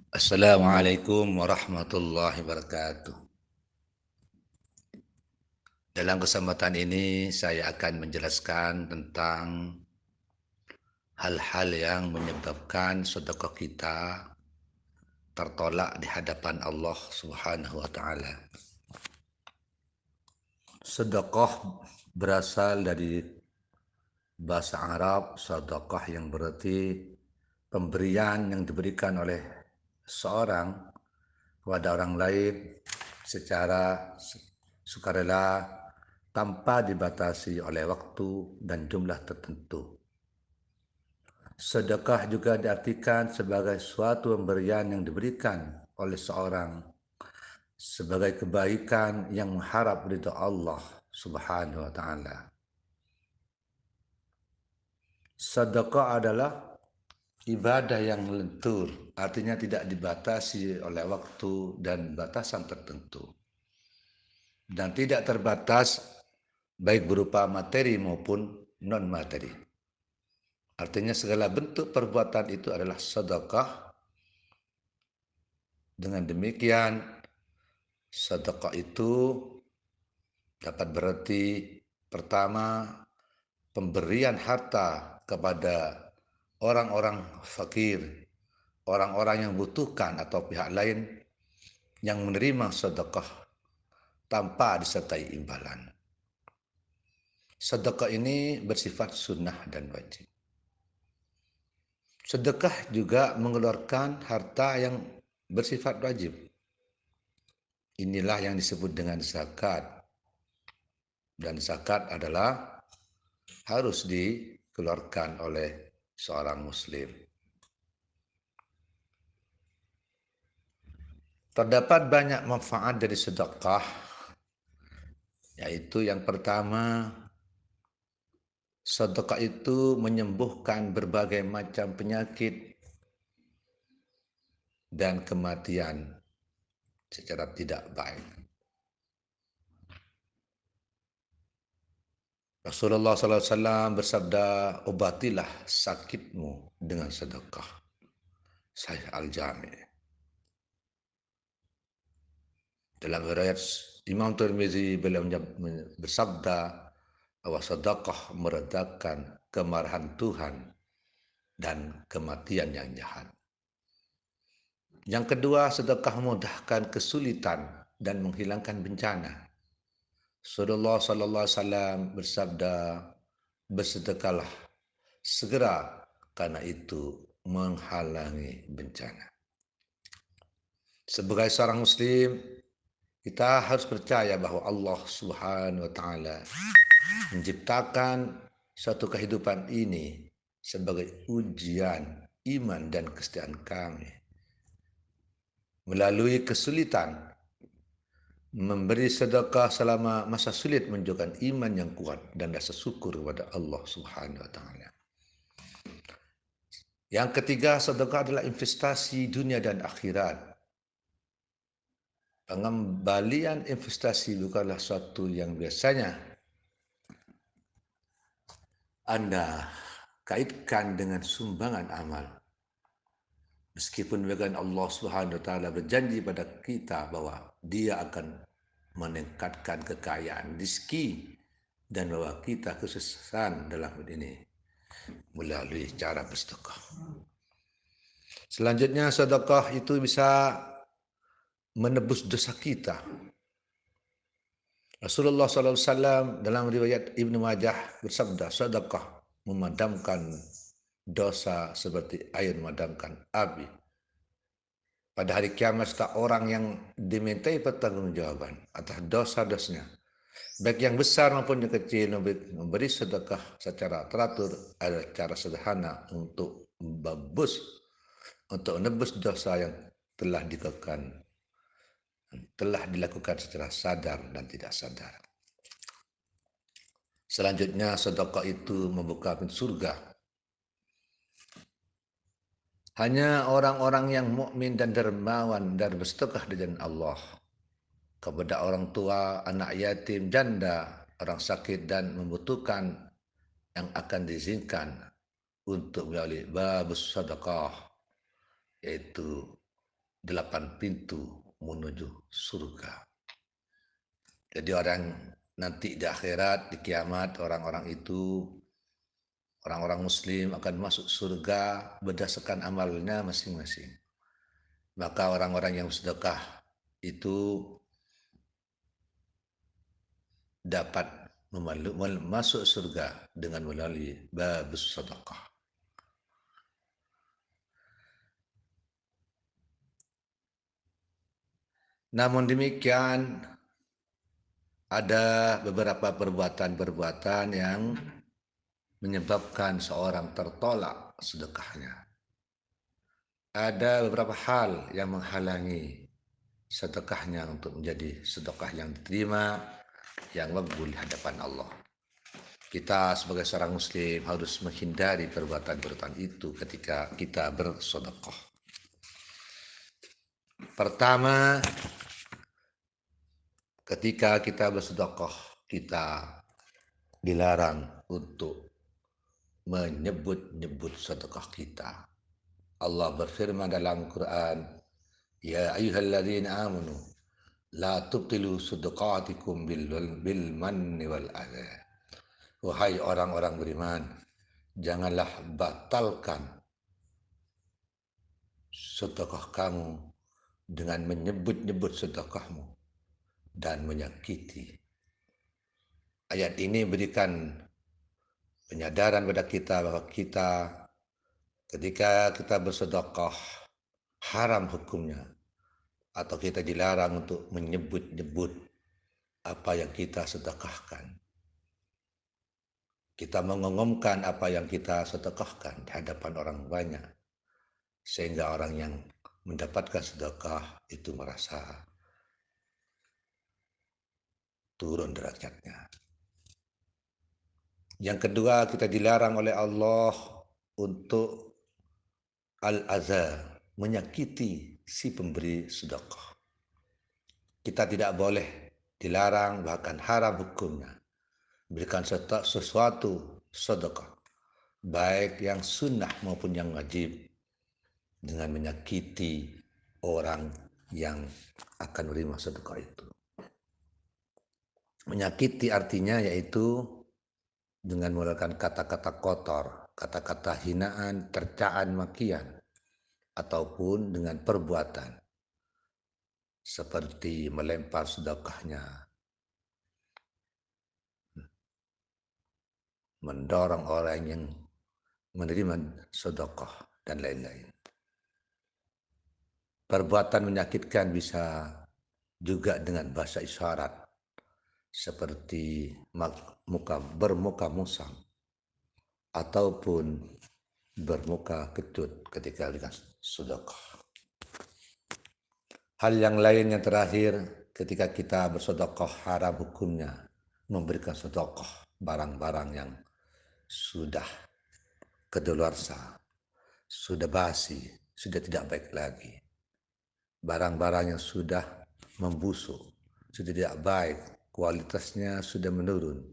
Assalamualaikum warahmatullahi wabarakatuh. Dalam kesempatan ini saya akan menjelaskan tentang hal-hal yang menyebabkan sedekah kita tertolak di hadapan Allah Subhanahu wa taala. Sedekah berasal dari bahasa Arab sedekah yang berarti pemberian yang diberikan oleh seorang kepada orang lain secara sukarela tanpa dibatasi oleh waktu dan jumlah tertentu. Sedekah juga diartikan sebagai suatu pemberian yang diberikan oleh seorang sebagai kebaikan yang mengharap ridha Allah Subhanahu wa taala. Sedekah adalah ibadah yang lentur, artinya tidak dibatasi oleh waktu dan batasan tertentu. Dan tidak terbatas baik berupa materi maupun non-materi. Artinya segala bentuk perbuatan itu adalah sedekah. Dengan demikian, sedekah itu dapat berarti pertama, pemberian harta kepada orang-orang fakir, orang-orang yang butuhkan atau pihak lain yang menerima sedekah tanpa disertai imbalan. Sedekah ini bersifat sunnah dan wajib. Sedekah juga mengeluarkan harta yang bersifat wajib. Inilah yang disebut dengan zakat. Dan zakat adalah harus dikeluarkan oleh seorang muslim. Terdapat banyak manfaat dari sedekah, yaitu yang pertama, sedekah itu menyembuhkan berbagai macam penyakit dan kematian secara tidak baik. Rasulullah SAW bersabda, obatilah sakitmu dengan sedekah. Sahih Al-Jami. Dalam riwayat Imam Tirmizi beliau bersabda bahwa sedekah meredakan kemarahan Tuhan dan kematian yang jahat. Yang kedua, sedekah memudahkan kesulitan dan menghilangkan bencana. Rasulullah sallallahu alaihi wasallam bersabda, bersedekahlah segera karena itu menghalangi bencana. Sebagai seorang muslim, kita harus percaya bahwa Allah Subhanahu wa taala menciptakan suatu kehidupan ini sebagai ujian iman dan kesetiaan kami. Melalui kesulitan, memberi sedekah selama masa sulit menunjukkan iman yang kuat dan rasa syukur kepada Allah Subhanahu wa taala. Yang ketiga, sedekah adalah investasi dunia dan akhirat. Pengembalian investasi bukanlah suatu yang biasanya Anda kaitkan dengan sumbangan amal. Meskipun bagian Allah Subhanahu wa taala berjanji pada kita bahwa Dia akan meningkatkan kekayaan rezeki dan bahwa kita kesuksesan dalam hidup ini melalui cara bersedekah. Selanjutnya, sedekah itu bisa menebus dosa kita. Rasulullah SAW dalam riwayat Ibnu Majah bersabda, sedekah memadamkan dosa seperti air memadamkan api. Pada hari kiamat, setiap orang yang dimintai pertanggungjawaban atas dosa-dosanya, baik yang besar maupun yang kecil, memberi sedekah secara teratur adalah cara sederhana untuk menebus dosa yang telah dilakukan secara sadar dan tidak sadar. Selanjutnya, sedekah itu membuka pintu surga. Hanya orang-orang yang mukmin dan dermawan dan bersedekah di jalan Allah kepada orang tua, anak yatim, janda, orang sakit dan membutuhkan yang akan diizinkan untuk melalui babus sedekah. yaitu 8 pintu menuju surga. Jadi orang nanti di akhirat, di kiamat, orang-orang itu, orang-orang muslim akan masuk surga berdasarkan amalnya masing-masing. Maka orang-orang yang sedekah itu dapat masuk surga dengan melalui babus sedekah. Namun demikian, ada beberapa perbuatan-perbuatan yang menyebabkan seorang tertolak sedekahnya. Ada beberapa hal yang menghalangi sedekahnya untuk menjadi sedekah yang diterima, yang makbul di hadapan Allah. Kita sebagai seorang muslim harus menghindari perbuatan-perbuatan itu ketika kita bersedekah. Pertama, ketika kita bersedekah, kita dilarang untuk menyebut-nyebut sedekah kita. Allah berfirman dalam Quran, ya ayyuhalladzina amanu la tubtilu sedekatikum bil manni wal adha. Wahai orang-orang beriman, janganlah batalkan sedekah kamu dengan menyebut-nyebut sedekahmu dan menyakiti. Ayat ini berikan penyadaran pada kita bahwa kita ketika kita bersedekah haram hukumnya, atau kita dilarang untuk menyebut-nyebut apa yang kita sedekahkan. Kita mengumumkan apa yang kita sedekahkan di hadapan orang banyak, sehingga orang yang mendapatkan sedekah itu merasa turun derajatnya. Yang kedua, kita dilarang oleh Allah untuk al-adza, menyakiti si pemberi sedekah. Kita tidak boleh, dilarang, bahkan haram hukumnya, berikan sesuatu sedekah, baik yang sunnah maupun yang wajib, dengan menyakiti orang yang akan menerima sedekah itu. Menyakiti artinya yaitu dengan menggunakan kata-kata kotor, kata-kata hinaan, tercaan, makian, ataupun dengan perbuatan seperti melempar sedekahnya, mendorong orang yang menerima sedekah, dan lain-lain. Perbuatan menyakitkan bisa juga dengan bahasa isyarat, seperti bermuka musam, ataupun bermuka kecut ketika dengan sedekah. Hal yang lain yang terakhir, ketika kita bersedekah haram hukumnya memberikan sedekah barang-barang yang sudah kedaluarsa, sudah basi, sudah tidak baik lagi. Barang-barang yang sudah membusuk, sudah tidak baik, kualitasnya sudah menurun,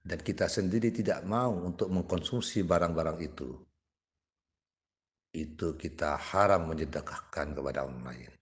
dan kita sendiri tidak mau untuk mengkonsumsi barang-barang itu kita haram menyedekahkan kepada orang lain.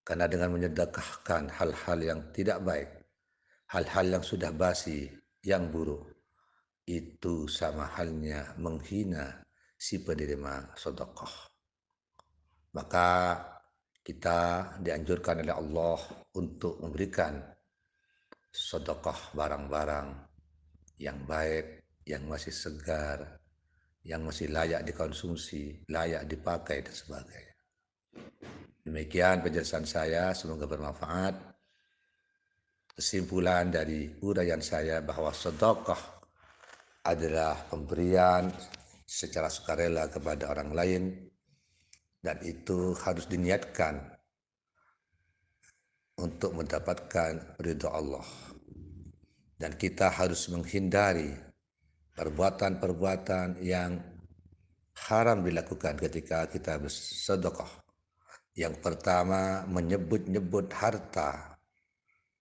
Karena dengan menyedekahkan hal-hal yang tidak baik, hal-hal yang sudah basi, yang buruk, itu sama halnya menghina si penerima sedekah. Maka kita dianjurkan oleh Allah untuk memberikan sedekah barang-barang yang baik, yang masih segar, yang masih layak dikonsumsi, layak dipakai, dan sebagainya. Demikian penjelasan saya, semoga bermanfaat. Kesimpulan dari uraian saya bahwa sedekah adalah pemberian secara sukarela kepada orang lain, dan itu harus diniatkan untuk mendapatkan ridha Allah. Dan kita harus menghindari perbuatan-perbuatan yang haram dilakukan ketika kita bersedekah. Yang pertama, menyebut-nyebut harta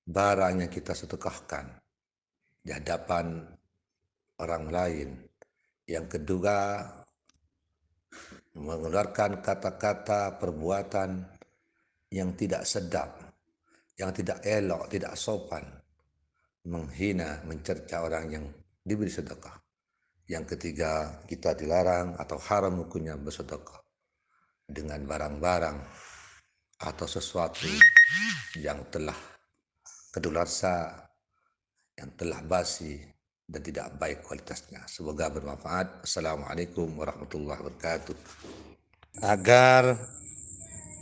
barang yang kita sedekahkan di hadapan orang lain. Yang kedua, mengeluarkan kata-kata perbuatan yang tidak sedap, yang tidak elok, tidak sopan, menghina, mencerca orang yang diberi sedekah. Yang ketiga, kita dilarang atau haram hukumnya bersedekah dengan barang-barang atau sesuatu yang telah kedaluarsa, yang telah basi dan tidak baik kualitasnya. Semoga bermanfaat. Assalamualaikum warahmatullahi wabarakatuh. Agar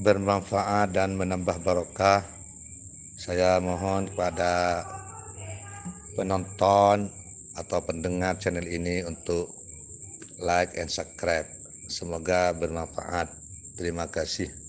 bermanfaat dan menambah barokah, saya mohon kepada penonton atau pendengar channel ini untuk like and subscribe. Semoga bermanfaat. Terima kasih.